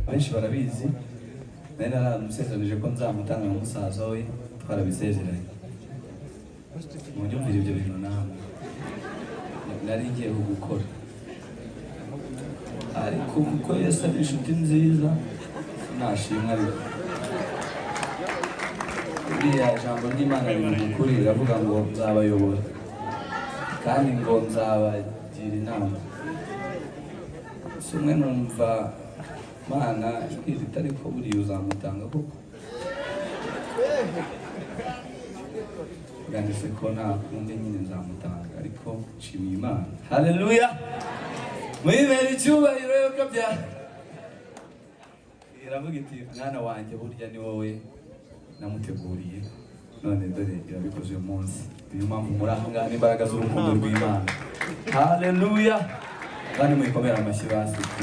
benshi barabizi nari naramusezeranije ko nzamutanga n'umusaza we twarabisezeranye munyumvira ibyo bintu namwe nari ngiye gukora ariko kuko Yesu ari inshuti nziza nashimwe ariko iriya jambo ry'Imana riri mu kuri riravuga ngo nzabayobora kandi ngo nzabagira inama sumwe numva Mana twizita ariko buriya uzamutanga koko gandise ko nta kundi nyine nzamutanga ariko nshimiye Imana. Haleluya, mwibera icyubahiro yo kabyara iravuga iti mwana wanjye burya ni wowe namuteguriye none dore irabikoze uyu munsi. Niyo mpamvu muri aha ngaha n'imbaraga z'urukundo rw'Imana. Haleluya, kandi muyikomera amashyi basi.